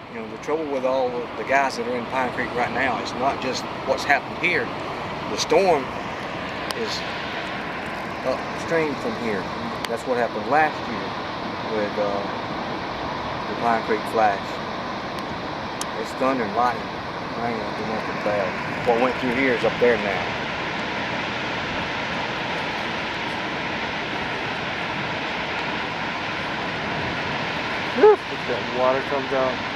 You know, the trouble with all the guys that are in Pine Creek right now is not just what's happened here. The storm is upstream from here. That's what happened last year with the Pine Creek flash. It's thunder and lightning. I ain't gonna do nothing bad. What went through here is up there now. Look, that water comes out.